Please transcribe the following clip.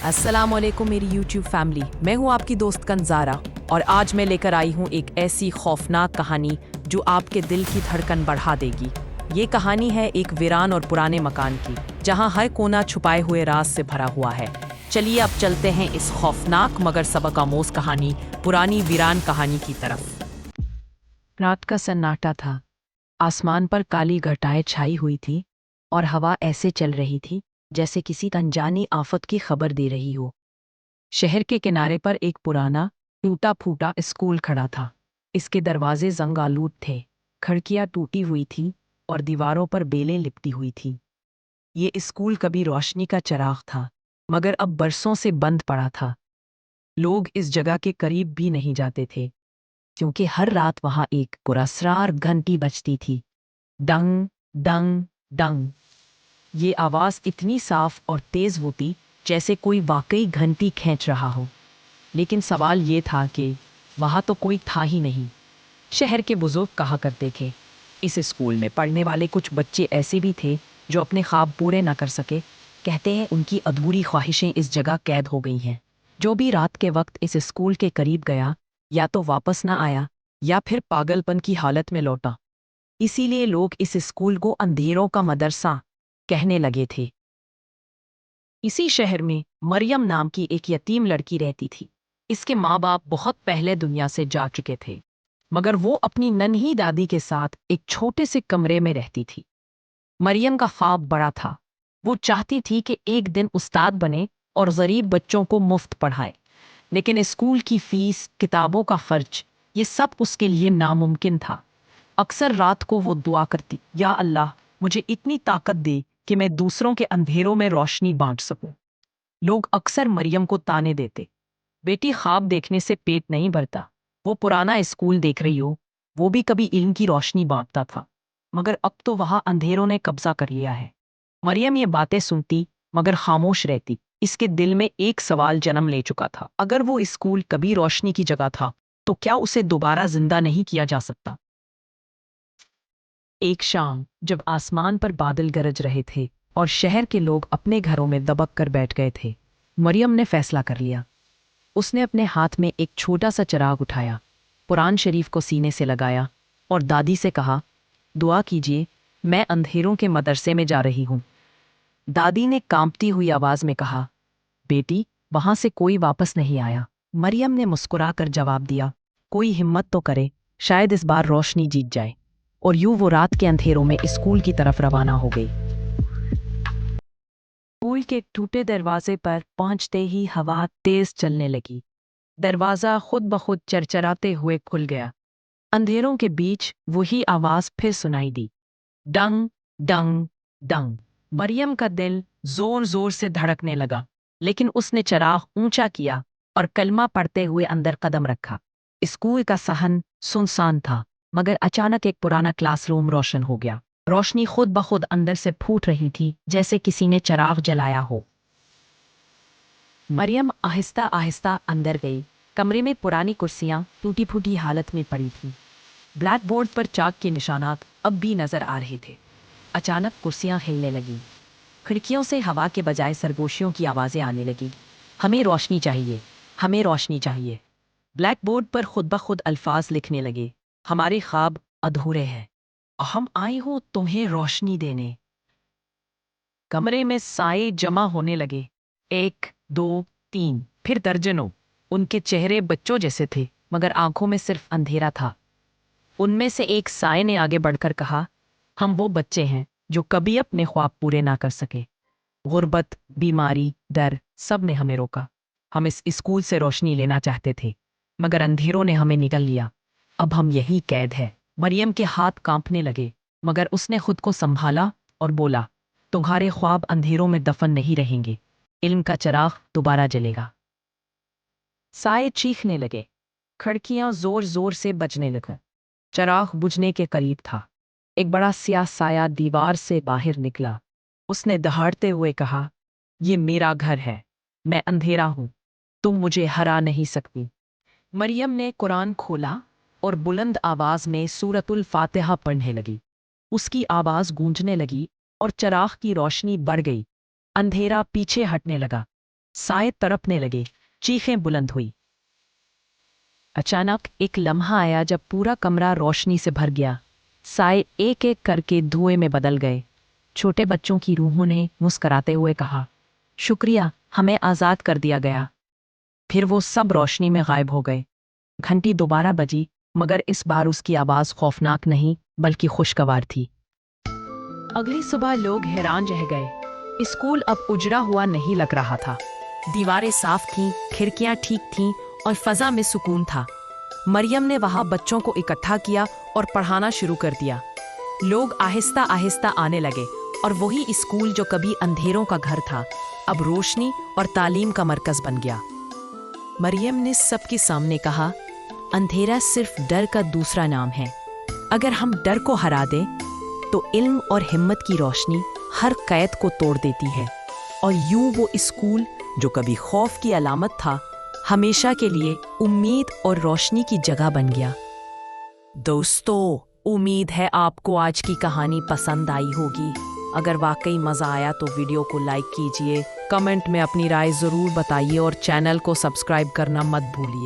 अस्सलाम वालेकुम मेरी यूट्यूब फैमिली, मैं हूं आपकी दोस्त कंजारा और आज मैं लेकर आई हूं एक ऐसी खौफनाक कहानी जो आपके दिल की धड़कन बढ़ा देगी। ये कहानी है एक वीरान और पुराने मकान की, जहां हर कोना छुपाए हुए राज से भरा हुआ है। चलिए अब चलते हैं इस खौफनाक मगर सबक आमोज कहानी, पुरानी वीरान कहानी की तरफ। रात का सन्नाटा था। आसमान पर काली घटाएं छाई हुई थी और हवा ऐसे चल रही थी जैसे किसी अनजानी आफत की खबर दे रही हो। शहर के किनारे पर एक पुराना टूटा फूटा स्कूल खड़ा था। इसके दरवाजे जंग आलूद थे, खिड़कियां टूटी हुई थी और दीवारों पर बेलें लिपटी हुई थी। ये स्कूल कभी रोशनी का चिराग था, मगर अब बरसों से बंद पड़ा था। लोग इस जगह के करीब भी नहीं जाते थे, क्योंकि हर रात वहां एक पुरस्रार घंटी बजती थी। डंग डंग डंग। ये आवाज इतनी साफ और तेज होती जैसे कोई वाकई घंटी खींच रहा हो। लेकिन सवाल ये था कि वहां तो कोई था ही नहीं। शहर के बुजुर्ग कहा करते थे, इस स्कूल में पढ़ने वाले कुछ बच्चे ऐसे भी थे जो अपने ख्वाब पूरे ना कर सके। कहते हैं उनकी अधूरी ख्वाहिशें इस जगह कैद हो गई हैं। जो भी रात के वक्त इस स्कूल के करीब गया, या तो वापस ना आया या फिर पागलपन की हालत में लौटा। इसीलिए लोग इस स्कूल को अंधेरों का मदरसा कहने लगे थे। इसी शहर में मरियम नाम की एक यतीम लड़की रहती थी। इसके माँ बाप बहुत पहले दुनिया से जा चुके थे, मगर वो अपनी नन्ही दादी के साथ एक छोटे से कमरे में रहती थी। मरियम का ख्वाब बड़ा था। वो चाहती थी कि एक दिन उस्ताद बने और गरीब बच्चों को मुफ्त पढ़ाए। लेकिन स्कूल की फीस, किताबों का खर्च, ये सब उसके लिए नामुमकिन था। अक्सर रात को वो दुआ करती, या अल्लाह, मुझे इतनी ताकत दे कि मैं दूसरों के अंधेरों में रोशनी बांट सकूं। लोग अक्सर मरियम को ताने देते, बेटी ख्वाब देखने से पेट नहीं भरता, वो पुराना स्कूल देख रही हो, वो भी कभी इल्म की रोशनी बांटता था, मगर अब तो वहां अंधेरों ने कब्जा कर लिया है। मरियम ये बातें सुनती मगर खामोश रहती। इसके दिल में एक सवाल जन्म ले चुका था, अगर वो स्कूल कभी रोशनी की जगह था तो क्या उसे दोबारा जिंदा नहीं किया जा सकता। एक शाम जब आसमान पर बादल गरज रहे थे और शहर के लोग अपने घरों में दबक कर बैठ गए थे, मरियम ने फैसला कर लिया। उसने अपने हाथ में एक छोटा सा चिराग उठाया, कुरान शरीफ को सीने से लगाया और दादी से कहा, दुआ कीजिए, मैं अंधेरों के मदरसे में जा रही हूँ। दादी ने कांपती हुई आवाज में कहा, बेटी, वहां से कोई वापस नहीं आया। मरियम ने मुस्कुराकर जवाब दिया, कोई हिम्मत तो करे, शायद इस बार रोशनी जीत जाए। और यूं वो रात के अंधेरों में स्कूल की तरफ रवाना हो गई। स्कूल के टूटे दरवाजे पर पहुंचते ही हवा तेज चलने लगी। दरवाजा खुद ब खुद चरचराते हुए खुल गया। अंधेरों के बीच वही आवाज फिर सुनाई दी, डंग डंग डंग। मरियम का दिल जोर जोर से धड़कने लगा, लेकिन उसने चिराग ऊंचा किया और कलमा पढ़ते हुए अंदर कदम रखा। स्कूल का सहन सुनसान था, मगर अचानक एक पुराना क्लासरूम रोशन हो गया। रोशनी खुद ब खुद अंदर से फूट रही थी, जैसे किसी ने चिराग जलाया हो। मरियम आहिस्ता आहिस्ता अंदर गई। कमरे में पुरानी कुर्सियां टूटी फूटी हालत में पड़ी थीं। ब्लैक बोर्ड पर चाक के निशानात अब भी नजर आ रहे थे। अचानक कुर्सियां हिलने लगीं। खिड़कियों से हवा के बजाय सरगोशियों की आवाजें आने लगीं। हमें रोशनी चाहिए, हमें रोशनी चाहिए। ब्लैक बोर्ड पर खुद ब खुद अल्फाज लिखने लगे, हमारे ख्वाब अधूरे हैं, हम आए हो तुम्हें रोशनी देने। कमरे में साए जमा होने लगे, एक, दो, तीन, फिर दर्जनों। उनके चेहरे बच्चों जैसे थे, मगर आंखों में सिर्फ अंधेरा था। उनमें से एक साए ने आगे बढ़कर कहा, हम वो बच्चे हैं जो कभी अपने ख्वाब पूरे ना कर सके। गुर्बत, बीमारी, डर, सब ने हमें रोका। हम इस स्कूल से रोशनी लेना चाहते थे, मगर अंधेरों ने हमें निगल लिया। अब हम यही कैद है। मरियम के हाथ कांपने लगे, मगर उसने खुद को संभाला और बोला, तुम्हारे ख्वाब अंधेरों में दफन नहीं रहेंगे, इल्म का चिराग दोबारा जलेगा। साए चीखने लगे, खिड़कियां जोर जोर से बजने लगीं। चिराग बुझने के करीब था। एक बड़ा स्याह साया दीवार से बाहर निकला। उसने दहाड़ते हुए कहा, ये मेरा घर है, मैं अंधेरा हूं, तुम मुझे हरा नहीं सकती। मरियम ने कुरान खोला और बुलंद आवाज में सूरतुल फातिहा पढ़ने लगी। उसकी आवाज गूंजने लगी और चिराग की रोशनी बढ़ गई। अंधेरा पीछे हटने लगा। साए तड़पने लगे, चीखें बुलंद हुई। अचानक एक लम्हा आया जब पूरा कमरा रोशनी से भर गया। साए एक एक करके धुएं में बदल गए। छोटे बच्चों की रूहों ने मुस्कराते हुए कहा, शुक्रिया, हमें आज़ाद कर दिया गया। फिर वो सब रोशनी में गायब हो गए। घंटी दोबारा बजी, मगर इस बार उसकी आवाज़ खौफनाक नहीं बल्कि खुशगवार थी। अगली सुबह लोग हैरान रह गए। स्कूल अब उजड़ा हुआ नहीं लग रहा था। दीवारें साफ थीं, खिड़कियां ठीक थीं और फजा में सुकून था। मरियम ने वहां बच्चों को इकट्ठा किया और पढ़ाना शुरू कर दिया। लोग आहिस्ता आहिस्ता आने लगे और वही स्कूल जो कभी अंधेरों का घर था अब रोशनी और तालीम का मरकज बन गया। मरियम ने सबके सामने कहा, अंधेरा सिर्फ डर का दूसरा नाम है। अगर हम डर को हरा दें तो इल्म और हिम्मत की रोशनी हर कैद को तोड़ देती है। और यूं वो स्कूल जो कभी खौफ की अलामत था हमेशा के लिए उम्मीद और रोशनी की जगह बन गया। दोस्तों, उम्मीद है आपको आज की कहानी पसंद आई होगी। अगर वाकई मज़ा आया तो वीडियो को लाइक कीजिए, कमेंट में अपनी राय ज़रूर बताइए और चैनल को सब्सक्राइब करना मत भूलिए।